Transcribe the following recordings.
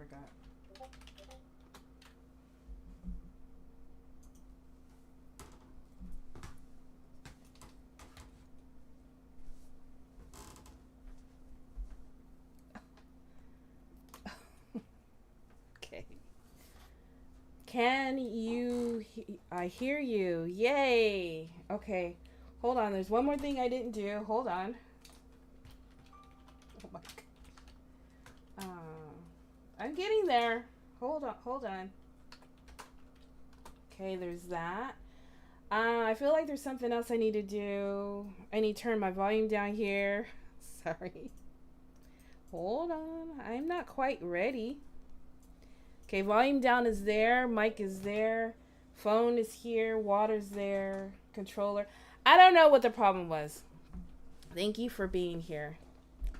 forgot. Okay. Can you? I hear you. Yay. Okay. Hold on. There's one more thing I didn't do. Hold on. Oh my. I'm getting there. Hold on. Hold on. Okay. There's that. I feel like there's something else I need to do. I need to turn my volume down here. Sorry. Hold on. I'm not quite ready. Okay, volume down is there. Mic is there. Phone is here. Water's there. Controller. I don't know what the problem was. Thank you for being here.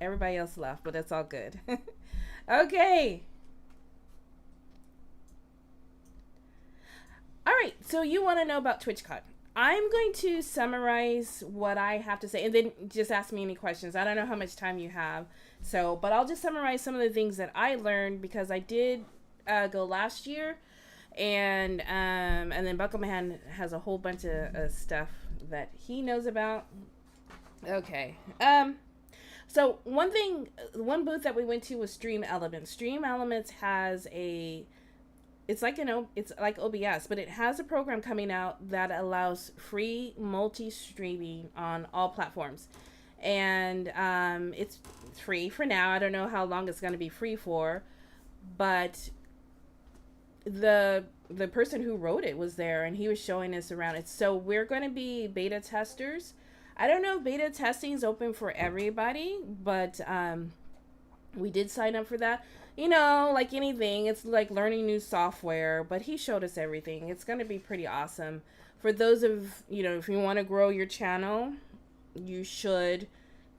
Everybody else left, but that's all good. Okay. All right. So you want to know about TwitchCon. I'm going to summarize what I have to say and then just ask me any questions. I don't know how much time you have. So, but I'll just summarize some of the things that I learned because I did go last year, and then Buckleman has a whole bunch of stuff that he knows about. Okay. So one booth that we went to was Stream Elements. Stream Elements has it's like it's like OBS, but it has a program coming out that allows free multi-streaming on all platforms, and it's free for now. I don't know how long it's going to be free for, but the person who wrote it was there and he was showing us around it. So we're going to be beta testers. I don't know if beta testing is open for everybody, but we did sign up for that. You know, like anything, it's like learning new software, but he showed us everything. It's going to be pretty awesome. For those of, if you want to grow your channel, you should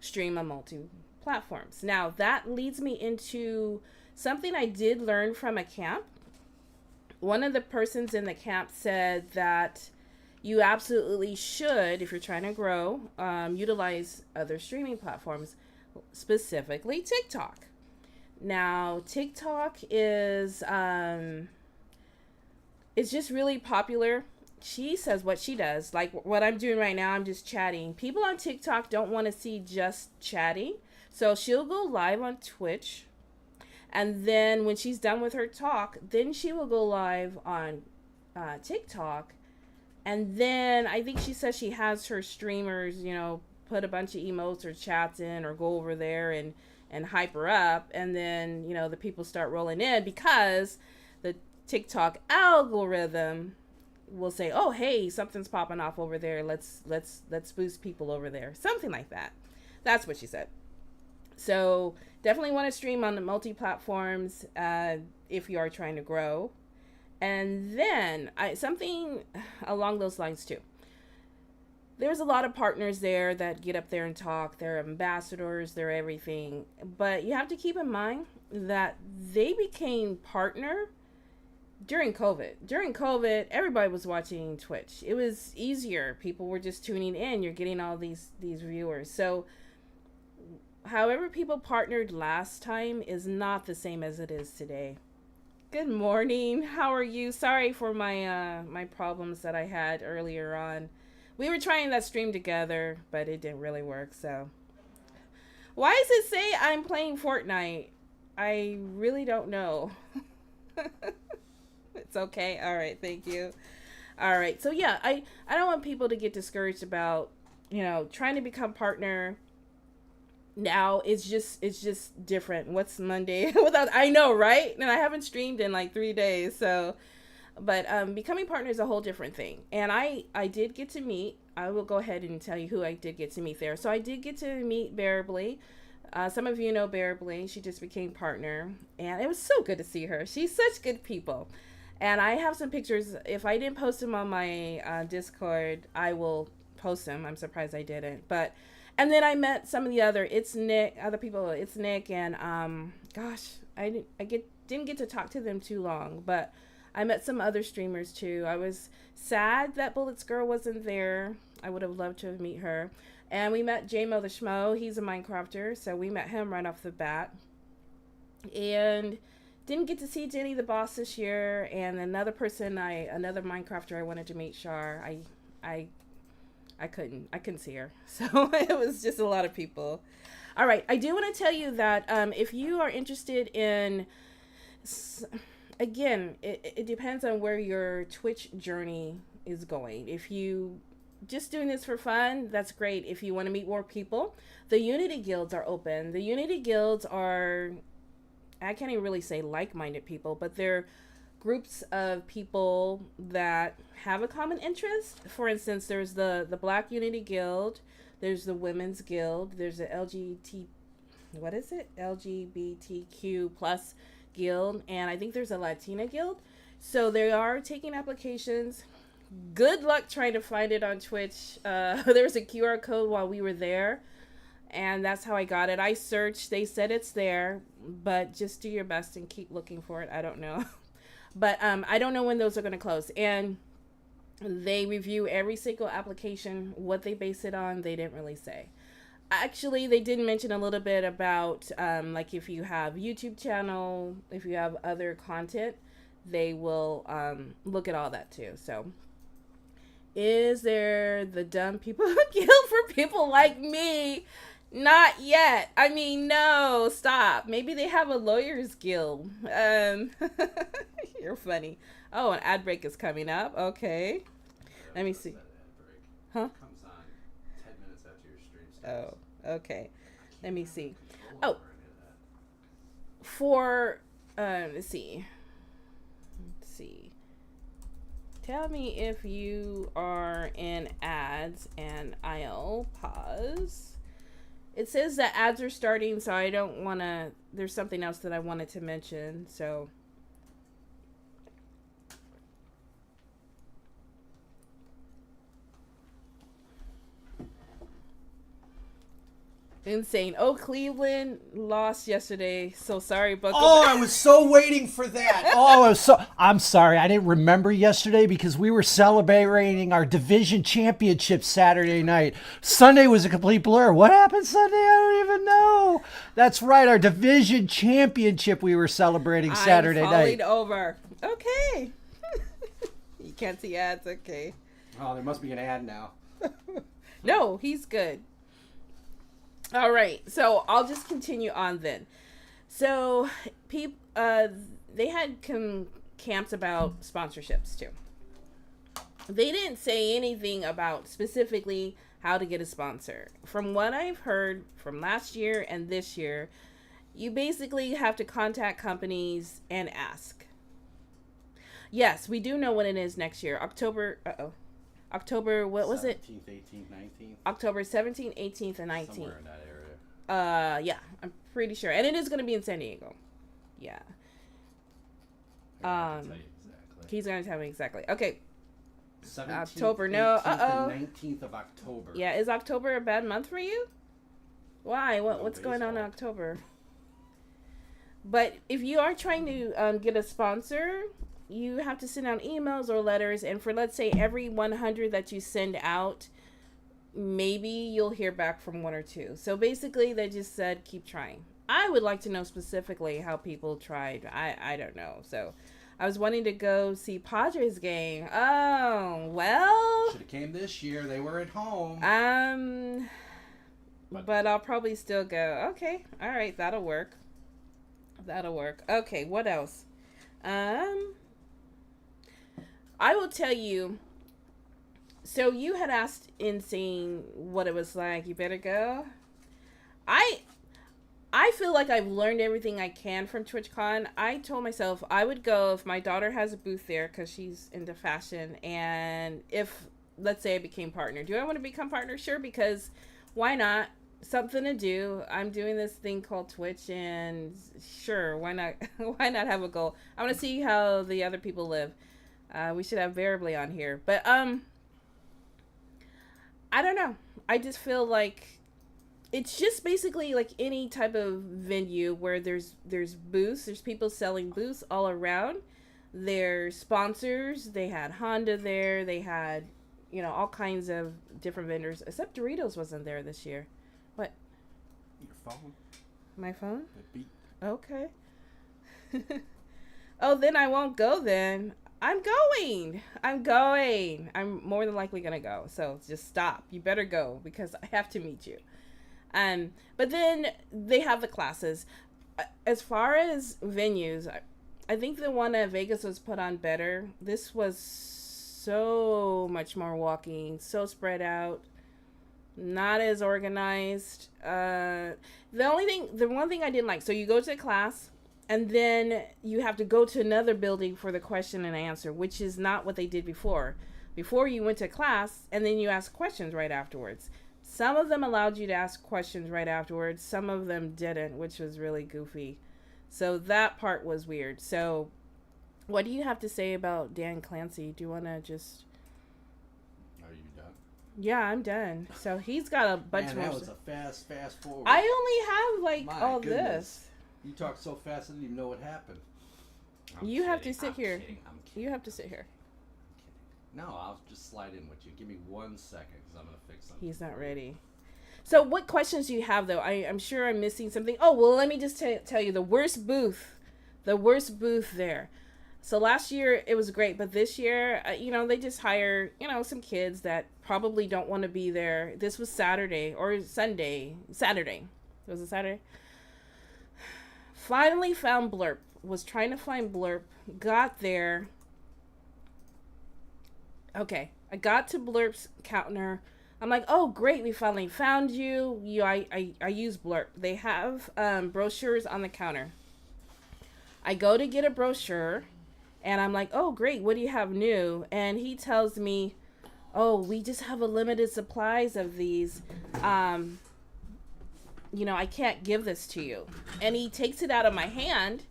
stream on multi-platforms. Now, that leads me into something I did learn from a camp. One of the persons in the camp said that you absolutely should, if you're trying to grow, utilize other streaming platforms, specifically TikTok. Now, TikTok is it's just really popular. She says what she does. Like what I'm doing right now, I'm just chatting. People on TikTok don't want to see just chatting. So she'll go live on Twitch. And then when she's done with her talk, then she will go live on TikTok. And then I think she says she has her streamers, put a bunch of emotes or chats in or go over there and hype her up. And then, the people start rolling in because the TikTok algorithm will say, oh, hey, something's popping off over there. Let's boost people over there. Something like that. That's what she said. So definitely want to stream on the multi-platforms if you are trying to grow. And then something along those lines too. There's a lot of partners there that get up there and talk. They're ambassadors, they're everything. But you have to keep in mind that they became partner during COVID. During COVID, everybody was watching Twitch. It was easier. People were just tuning in. You're getting all these viewers. So however people partnered last time is not the same as it is today. Good morning. How are you? Sorry for my my problems that I had earlier on. We were trying that stream together, but it didn't really work. So why does it say I'm playing Fortnite? I really don't know. It's okay. All right. Thank you. All right. So yeah, I don't want people to get discouraged about, trying to become partner. Now it's just different. What's Monday without, I know, right? And I haven't streamed in like 3 days. So, but becoming partner is a whole different thing. And I did get to meet, I will go ahead and tell you who I did get to meet there. So I did get to meet Bearably. Some of you know Bearably. She just became partner, and it was so good to see her. She's such good people. And I have some pictures. If I didn't post them on my Discord, I will post them. I'm surprised I didn't. And then I met some of the other people. It's Nick, and gosh, I didn't get to talk to them too long, but I met some other streamers too. I was sad that Bullets Girl wasn't there. I would have loved to meet her. And we met J-Mo the Schmo. He's a Minecrafter, so we met him right off the bat. And didn't get to see Jenny the boss this year, and another Minecrafter I wanted to meet, Char. I couldn't see her, so it was just a lot of people. All right, I do want to tell you that if you are interested in, again, it depends on where your Twitch journey is going. If you just doing this for fun, that's great. If you want to meet more people, the Unity guilds are open. The Unity guilds are, I can't even really say like-minded people, but they're groups of people that have a common interest. For instance, there's the Black Unity Guild, there's the Women's Guild, there's the LGBTQ plus guild, and I think there's a Latina guild. So they are taking applications. Good luck trying to find it on Twitch. There was a QR code while we were there, and that's how I got it. I searched, they said it's there, but just do your best and keep looking for it. I don't know. But I don't know when those are going to close. And they review every single application. What they base it on, they didn't really say. Actually, they did mention a little bit about, like, if you have YouTube channel, if you have other content, they will look at all that too. So, is there the dumb people guild for people like me? Not yet. I mean, no, stop. Maybe they have a lawyers guild. You're funny. Oh, an ad break is coming up. Okay. Let me see. Huh? Comes on 10 minutes after your stream starts. Oh, okay. Let me see. Oh, for, let's see. Tell me if you are in ads, and I'll pause. It says that ads are starting, so I don't want to, there's something else that I wanted to mention, so. Insane. Oh, Cleveland lost yesterday. So sorry, Buckle. Oh, I was so waiting for that. I'm sorry. I didn't remember yesterday because we were celebrating our division championship Saturday night. Sunday was a complete blur. What happened Sunday? I don't even know. That's right. Our division championship we were celebrating Saturday night. Over. Okay. You can't see ads. Okay. Oh, there must be an ad now. No, he's good. All right, so I'll just continue on then. So, they had camps about sponsorships too. They didn't say anything about specifically how to get a sponsor. From what I've heard from last year and this year, you basically have to contact companies and ask. Yes, we do know when it is next year. October, what was it? 17th, 18th, 19th. October 17th, 18th, and 19th. Somewhere in that area. Yeah, I'm pretty sure. And it is going to be in San Diego. Yeah. He's going to tell me exactly. Okay. 17th, October, no. 19th of October. Yeah, is October a bad month for you? Why? What's going on in October? But if you are trying to get a sponsor, you have to send out emails or letters, and for, let's say, every 100 that you send out, maybe you'll hear back from one or two. So basically, they just said, keep trying. I would like to know specifically how people tried. I don't know. So I was wanting to go see Padres game. Oh, well. Should have came this year. They were at home. But I'll probably still go. Okay. All right. That'll work. Okay. What else? I will tell you. So you had asked Insane what it was like. You better go. I feel like I've learned everything I can from TwitchCon. I told myself I would go if my daughter has a booth there because she's into fashion. And if, let's say, I became partner. Do I want to become partner? Sure, because why not? Something to do. I'm doing this thing called Twitch, and sure, why not? Why not have a goal? I want to see how the other people live. We should have Variably on here, but I don't know. I just feel like it's just basically like any type of venue where there's booths. There's people selling booths all around. There's sponsors. They had Honda there. They had, all kinds of different vendors. Except Doritos wasn't there this year. What? Your phone. My phone? It beat. Okay. Oh, then I won't go then. I'm going. I'm going. I'm more than likely going to go. So just stop. You better go because I have to meet you. But then they have the classes. As far as venues, I think the one at Vegas was put on better. This was so much more walking, so spread out, not as organized. The one thing I didn't like, so you go to a class and then you have to go to another building for the question and answer, which is not what they did before. Before you went to class and then you ask questions right afterwards. Some of them allowed you to ask questions right afterwards. Some of them didn't, which was really goofy. So that part was weird. So what do you have to say about Dan Clancy? Do you want to just... Are you done? Yeah, I'm done. So he's got a bunch Man, more... that was a fast forward. I only have like My all goodness. this. You talked so fast I didn't even know what happened. You have to sit here. I'm kidding. You have to sit here. No, I'll just slide in with you. Give me 1 second because I'm going to fix something. He's not ready. So what questions do you have, though? I'm sure I'm missing something. Oh, well, let me just tell you the worst booth. The worst booth there. So last year, it was great. But this year, they just hire, some kids that probably don't want to be there. This was Saturday or Sunday. Saturday. Was it Saturday? Finally found Blurp. Was trying to find Blurp. Got there. Okay. I got to Blurp's counter. I'm like, oh, great, we finally found you. I use Blurp. They have brochures on the counter. I go to get a brochure, and I'm like, oh, great, what do you have new? And he tells me, oh, we just have a limited supplies of these. I can't give this to you. And he takes it out of my hand,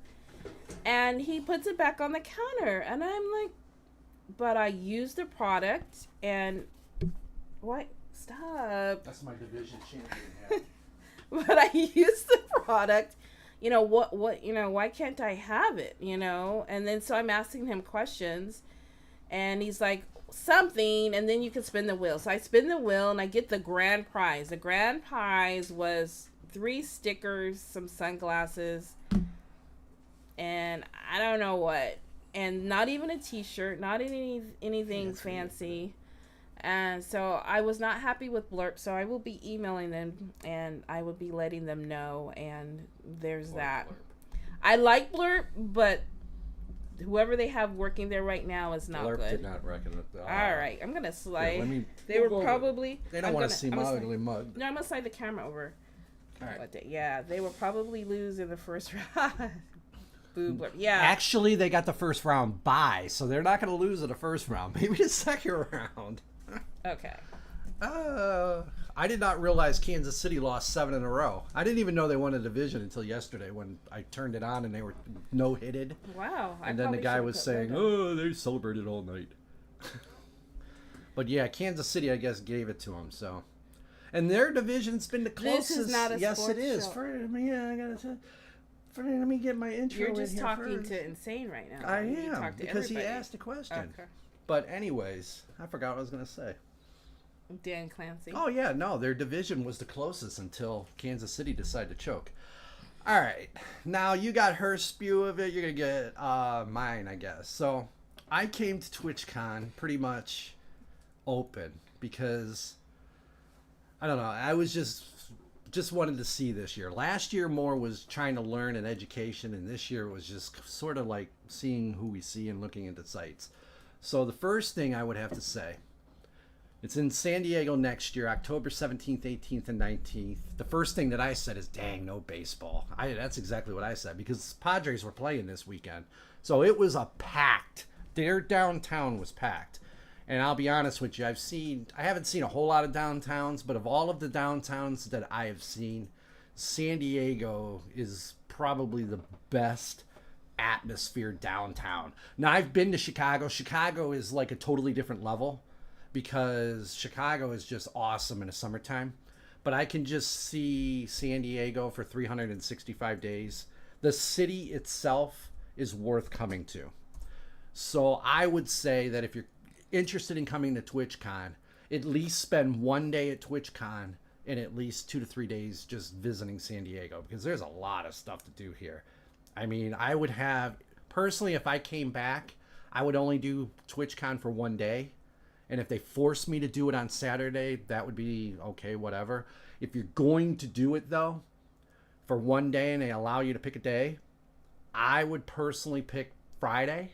and he puts it back on the counter. And I'm like, but I used the product, and... What? Stop. That's my division champion hat. But I used the product. Why can't I have it? And then so I'm asking him questions and he's like, something, and then you can spin the wheel. So I spin the wheel and I get the grand prize. The grand prize was 3 stickers, some sunglasses, and I don't know what. And not even a t-shirt, not anything fancy. And so I was not happy with Blurp, so I will be emailing them and I will be letting them know, and there's that. Blurp. I like Blurp, but whoever they have working there right now is not Blurp good. did not reckon it. All right, I'm going to slide. Yeah, they were probably... They don't want to see my ugly mug. No, I'm going to slide the camera over. All right. Yeah, they will probably lose in the first round. Boo, Blurp. Yeah. Actually, they got the first round bye, so they're not going to lose in the first round. Maybe the second round. Okay. I did not realize Kansas City lost 7 in a row. I didn't even know they won a division until yesterday when I turned it on and they were no-hitted. Wow. And then the guy was saying, oh, they celebrated all night. But yeah, Kansas City, I guess, gave it to them. So, and their division's been the closest. This is not a yes, sports it is. show. Let me get my intro. You're just in here talking first. to Insane right now. I You am talk to because he everybody. asked a question. Okay. But anyways, I forgot what I was gonna say. Dan Clancy. Oh yeah, no, their division was the closest until Kansas City decided to choke. All right, now you got her spew of it. You're gonna get mine, I guess. So I came to TwitchCon pretty much open because I don't know. I was just wanted to see this year. Last year more was trying to learn and education, and this year was just sort of like seeing who we see and looking into sites. So the first thing I would have to say. It's in San Diego next year, October 17th, 18th, and 19th. The first thing that I said is, dang, no baseball. That's exactly what I said because Padres were playing this weekend. So it was a packed. Their downtown was packed. And I'll be honest with you, I haven't seen a whole lot of downtowns, but of all of the downtowns that I have seen, San Diego is probably the best atmosphere downtown. Now, I've been to Chicago. Chicago is like a totally different level. Because Chicago is just awesome in the summertime. But I can just see San Diego for 365 days. The city itself is worth coming to. So I would say that if you're interested in coming to TwitchCon, at least spend 1 day at TwitchCon and at least 2 to 3 days just visiting San Diego. Because there's a lot of stuff to do here. I mean, I would have Personally, if I came back, I would only do TwitchCon for one day. And if they forced me to do it on Saturday, that would be okay, whatever. If you're going to do it, though, for one day and they allow you to pick a day, I would personally pick Friday,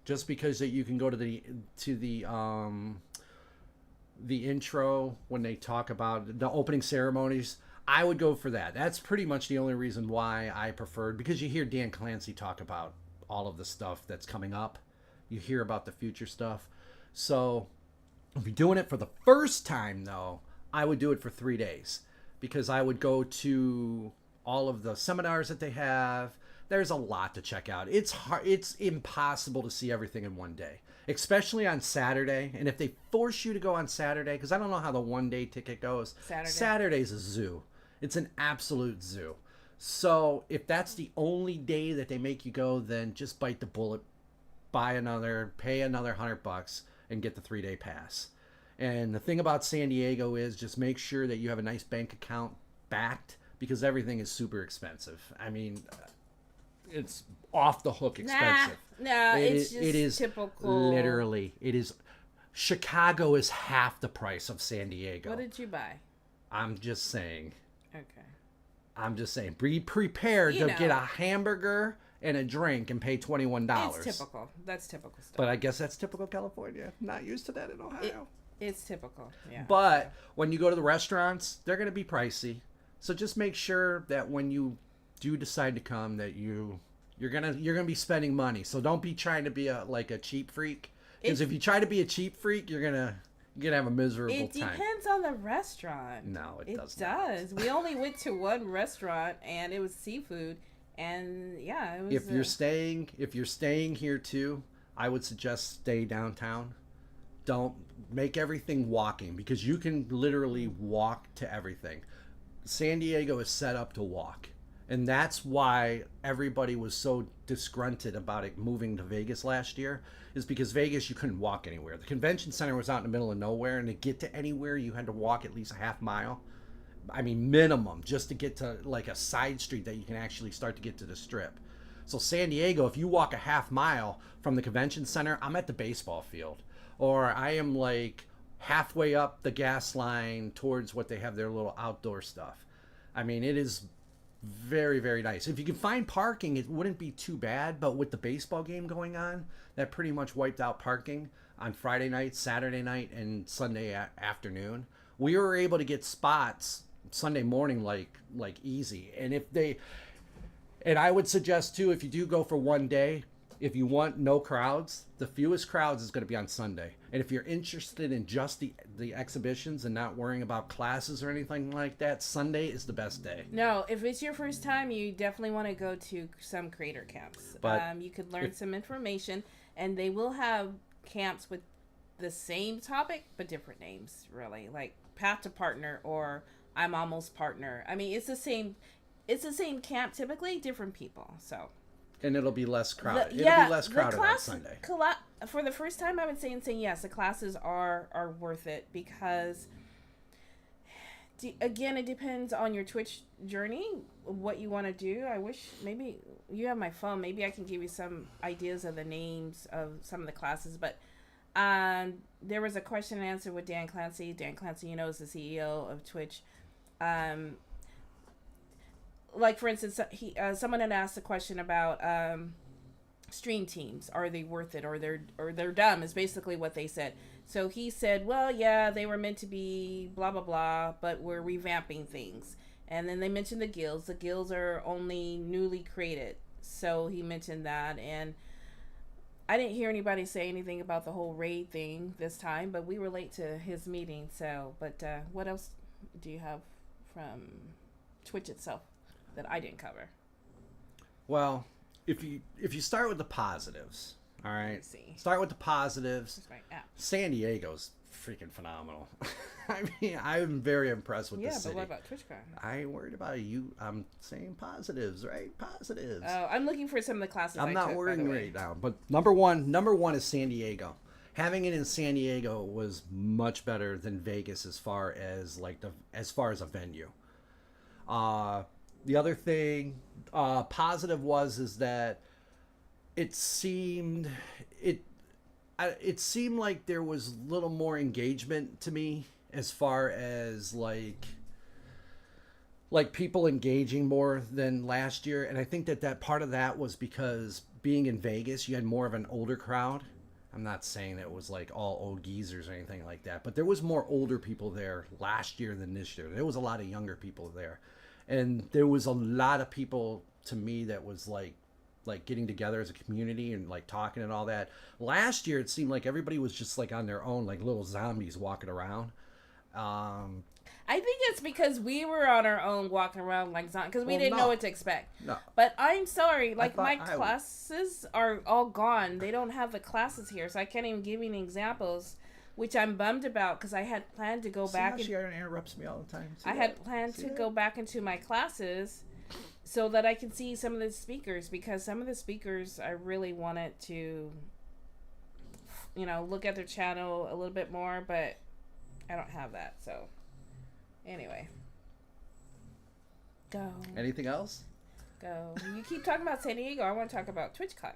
just because that you can go to the intro when they talk about the opening ceremonies. I would go for that. That's pretty much the only reason why I preferred, because you hear Dan Clancy talk about all of the stuff that's coming up. You hear about the future stuff. So if you're doing it for the first time, though, I would do it for 3 days, because I would go to all of the seminars that they have. There's a lot to check out. It's hard. It's impossible to see everything in one day, especially on Saturday. And if they force you to go on Saturday, because I don't know how the one-day ticket goes. Saturday's a zoo. It's an absolute zoo. So if that's the only day that they make you go, then just bite the bullet, pay another $100 and get the 3-day pass. And the thing about San Diego is just make sure that you have a nice bank account backed, because everything is super expensive. I mean, it's off the hook expensive. It's just typical. Literally, it is. Chicago is half the price of San Diego. What did you buy? I'm just saying. Okay. I'm just saying. Be prepared to get a hamburger and a drink and pay $21. It's typical. That's typical stuff. But I guess that's typical California. Not used to that in Ohio. It's typical. Yeah. But when you go to the restaurants, they're going to be pricey. So just make sure that when you do decide to come, that you're gonna be spending money. So don't be trying to be a cheap freak. Because if you try to be a cheap freak, you're gonna have a miserable time. It depends on the restaurant. No, it does. We only went to one restaurant, and it was seafood, and yeah, it was. If you're staying here too, I would suggest stay downtown. Don't make everything walking, because you can literally walk to everything. San Diego is set up to walk. And that's why everybody was so disgruntled about it moving to Vegas last year, is because Vegas, you couldn't walk anywhere. The convention center was out in the middle of nowhere, and to get to anywhere, you had to walk at least a half mile. I mean, minimum, just to get to like a side street that you can actually start to get to the strip. So San Diego, if you walk a half mile from the convention center, I'm at the baseball field. Or I am like halfway up the gas line towards what they have their little outdoor stuff. I mean, it is very, very nice. If you can find parking, it wouldn't be too bad, but with the baseball game going on, that pretty much wiped out parking on Friday night, Saturday night, and Sunday afternoon. We were able to get spots Sunday morning like easy. And I would suggest too, if you do go for one day, if you want no crowds, the fewest crowds is going to be on Sunday. And if you're interested in just the exhibitions and not worrying about classes or anything like that, Sunday is the best day. No, if it's your first time, you definitely want to go to some creator camps. But you could learn some information, and they will have camps with the same topic but different names, really, like Path to Partner or I'm Almost Partner. I mean, it's the same camp, typically different people. So. And it'll be less crowded. It'll be less crowded on Sunday. For the first time, I would say yes, the classes are worth it, because, again, it depends on your Twitch journey, what you want to do. I wish maybe you have my phone. Maybe I can give you some ideas of the names of some of the classes. But there was a question and answer with Dan Clancy. Dan Clancy, is the CEO of Twitch. Like, for instance, someone had asked a question about stream teams. Are they worth it, or they're dumb, is basically what they said. So he said, well, yeah, they were meant to be blah, blah, blah, but we're revamping things. And then they mentioned the guilds. The guilds are only newly created. So he mentioned that. And I didn't hear anybody say anything about the whole raid thing this time, but we were late to his meeting. So, but what else do you have from Twitch itself that I didn't cover? Well, if you start with the positives, all right. Start with the positives. That's right. Yeah. San Diego's freaking phenomenal. I mean, I'm very impressed with the city. Yeah, but what about Twitchcon? I ain't worried about you. I'm saying positives, right? Positives. Oh, I'm looking for some of the classes. I'm not worrying right now, but number one is San Diego. Having it in San Diego was much better than Vegas as far as a venue. The other thing positive is that it seemed it seemed like there was little more engagement to me as far as like people engaging more than last year, and I think that part of that was because being in Vegas, you had more of an older crowd. I'm not saying that it was like all old geezers or anything like that, but there was more older people there last year than this year. There was a lot of younger people there, and there was a lot of people to me that was like getting together as a community and like talking and all that. Last year, it seemed like everybody was just like on their own, like little zombies walking around. I think it's because we were on our own walking around like zombies because we didn't know what to expect. No. But I'm sorry, like my classes are all gone. They don't have the classes here, so I can't even give you any examples, which I'm bummed about because I had planned to go back. She interrupts me all the time. I had planned to go back into my classes so that I can see some of the speakers, because some of the speakers I really wanted to, look at their channel a little bit more, but I don't have that, so. Anyway. Go. Anything else? Go. You keep talking about San Diego. I want to talk about Twitchcon.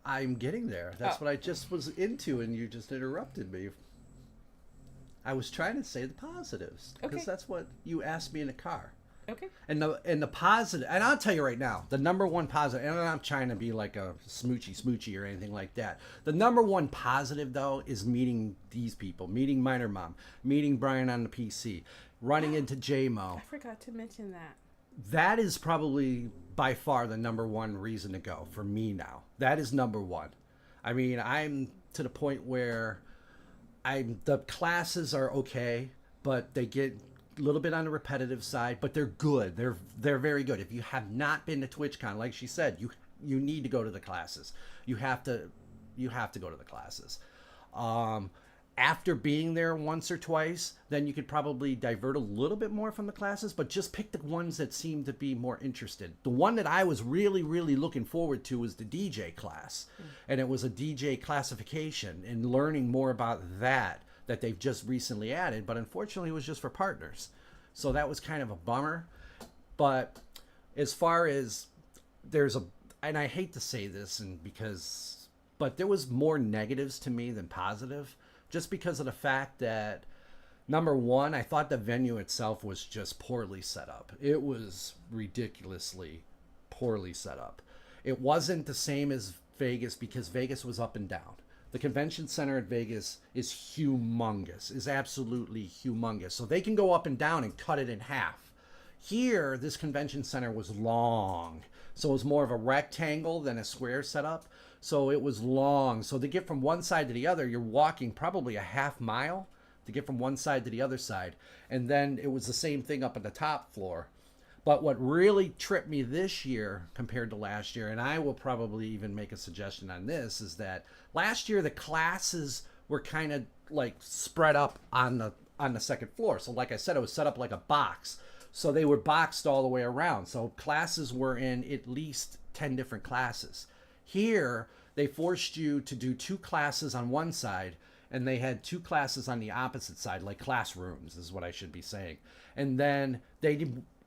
I'm getting there. That's what I just was into, and you just interrupted me. I was trying to say the positives because that's what you asked me in the car. Okay. And the positive, and I'll tell you right now, the number one positive, and I'm not trying to be like a smoochy or anything like that. The number one positive, though, is meeting these people, meeting minermom, meeting Brian on the PC, running into JMO. I forgot to mention that. That is probably by far the number one reason to go for me now. That is number one. I mean, I'm to the point where the classes are okay, but they get a little bit on the repetitive side, but they're good. They're very good. If you have not been to TwitchCon, like she said, you need to go to the classes. You have to go to the classes. After being there once or twice, then you could probably divert a little bit more from the classes, but just pick the ones that seem to be more interested. The one that I was really, really looking forward to was the DJ class, and it was a DJ classification and learning more about that they've just recently added, but unfortunately it was just for partners. So that was kind of a bummer. But as far as and I hate to say this but there was more negatives to me than positive, just because of the fact that, number one, I thought the venue itself was just poorly set up. It was ridiculously poorly set up. It wasn't the same as Vegas because Vegas was up and down. The convention center at Vegas is humongous, is absolutely humongous. So they can go up and down and cut it in half. Here, this convention center was long. So it was more of a rectangle than a square setup. So it was long. So to get from one side to the other, you're walking probably a half mile to get from one side to the other side. And then it was the same thing up at the top floor. But what really tripped me this year compared to last year, and I will probably even make a suggestion on this, is that last year the classes were kind of like spread up on the second floor. So like I said, it was set up like a box. So they were boxed all the way around. So classes were in at least 10 different classes. Here, they forced you to do 2 classes on one side, and they had 2 classes on the opposite side, like classrooms is what I should be saying. And then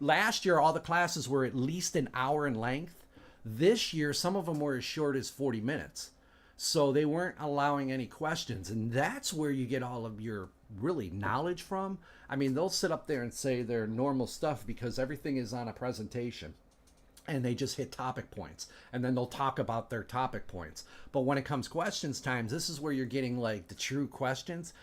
last year, all the classes were at least an hour in length. This year, some of them were as short as 40 minutes. So they weren't allowing any questions. And that's where you get all of your really knowledge from. I mean, they'll sit up there and say their normal stuff because everything is on a presentation. And they just hit topic points. And then they'll talk about their topic points. But when it comes questions times, this is where you're getting like the true questions.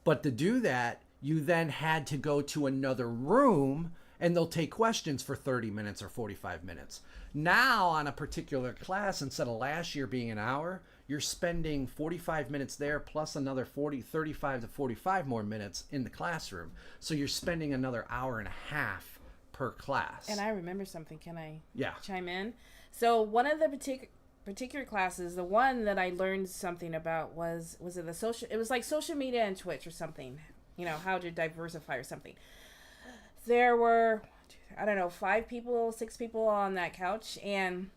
But to do that, you then had to go to another room and they'll take questions for 30 minutes or 45 minutes. Now on a particular class, instead of last year being an hour, you're spending 45 minutes there plus another 35 to 45 more minutes in the classroom. So you're spending another hour and a half per class. And I remember something. Can I chime in? So one of the particular classes, the one that I learned something about was it was like social media and Twitch or something. How to diversify or something. There were, 5 people, 6 people on that couch, and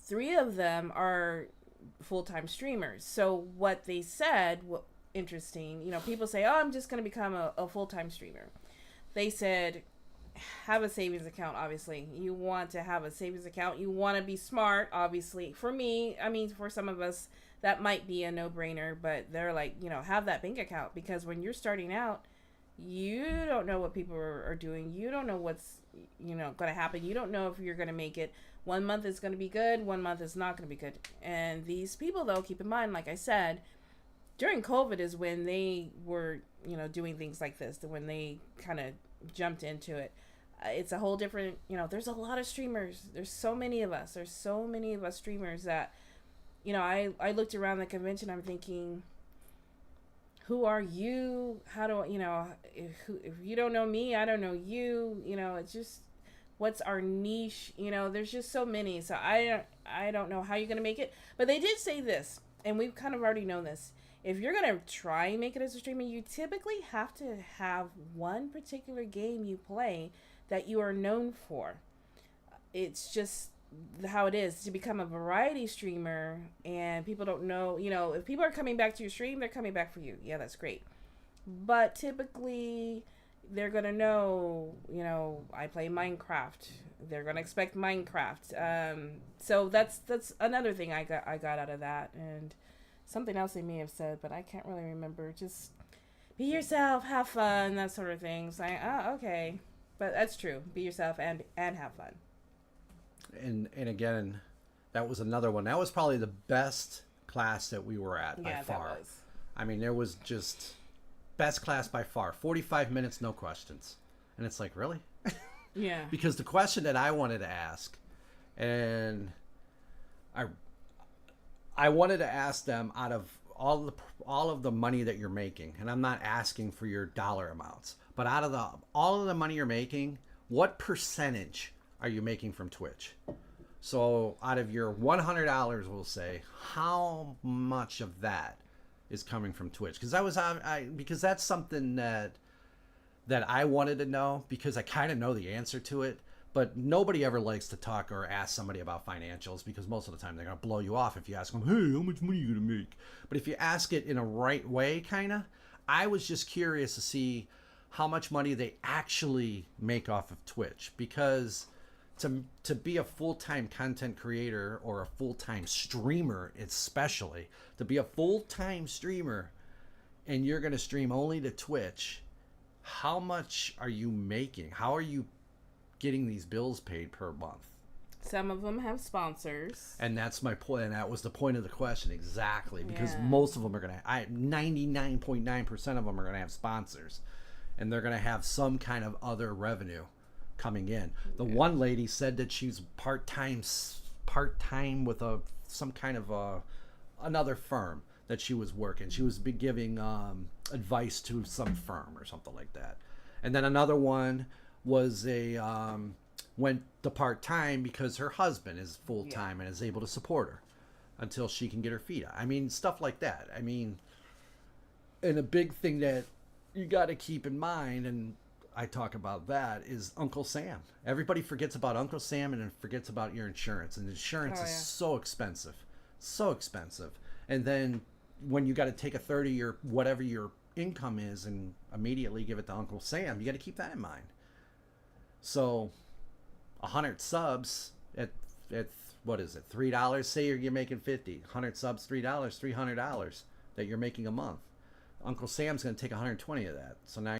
3 of them are full-time streamers. So what they said, interesting, people say, oh, I'm just going to become a full-time streamer. They said, have a savings account. Obviously, you want to have a savings account. You want to be smart. Obviously, for me, I mean, for some of us, that might be a no-brainer. But they're like, have that bank account, because when you're starting out, you don't know what people are doing. You don't know what's going to happen. You don't know if you're going to make it. One month is going to be good. One month is not going to be good. And these people, though, keep in mind, like I said, during COVID is when they were, doing things like this. When they kind of jumped into it. It's a whole different, there's a lot of streamers. There's so many of us. There's so many of us streamers that, I looked around the convention. I'm thinking, who are you? How do if you don't know me, I don't know you. It's just, what's our niche? There's just so many. So I don't know how you're gonna make it. But they did say this, and we've kind of already known this. If you're gonna try and make it as a streamer, you typically have to have one particular game you play that you are known for. It's just how it is to become a variety streamer, and people don't know. If people are coming back to your stream, they're coming back for you. Yeah, that's great. But typically, they're gonna know. I play Minecraft. They're gonna expect Minecraft. So that's another thing I got out of that, and something else they may have said, but I can't really remember. Just be yourself, have fun, that sort of thing. So okay. But that's true. Be yourself and have fun. And again, that was another one. That was probably the best class that we were at by far. That was. I mean, there was just best class by far. 45 minutes, no questions. And it's like, really? Yeah. Because the question that I wanted to ask, and I wanted to ask them, out of all of the money that you're making, and I'm not asking for your dollar amounts, but out of all of the money you're making, what percentage are you making from Twitch? So out of your $100, we'll say, how much of that is coming from Twitch? Because because that's something that I wanted to know, because I kind of know the answer to it. But nobody ever likes to talk or ask somebody about financials, because most of the time they're going to blow you off if you ask them, hey, how much money are you going to make? But if you ask it in a right way, kind of, I was just curious to see how much money they actually make off of Twitch. Because to be a full-time content creator, or a full-time streamer especially, to be a full-time streamer and you're going to stream only to Twitch, how much are you making? How are you getting these bills paid per month? Some of them have sponsors, and that's my point. And that was the point of the question, exactly, because Yeah. most of them are gonna 99.9% of them are gonna have sponsors, and they're gonna have some kind of other revenue coming in. The one lady said that she's part-time with some kind of another firm that she was working. She was giving advice to some firm or something like that. And then another one was went to part-time because her husband is full-time and is able to support her until she can get her feet out. I mean, stuff like that. I mean, and a big thing that you got to keep in mind, and I talk about that, is Uncle Sam. Everybody forgets about Uncle Sam and forgets about your insurance. And insurance is so expensive. So expensive. And then when you got to take a third of your whatever your income is and immediately give it to Uncle Sam, you got to keep that in mind. So 100 subs at what is it, $3? Say you're making 50. 100 subs, $3, $300 that you're making a month. Uncle Sam's going to take 120 of that. So now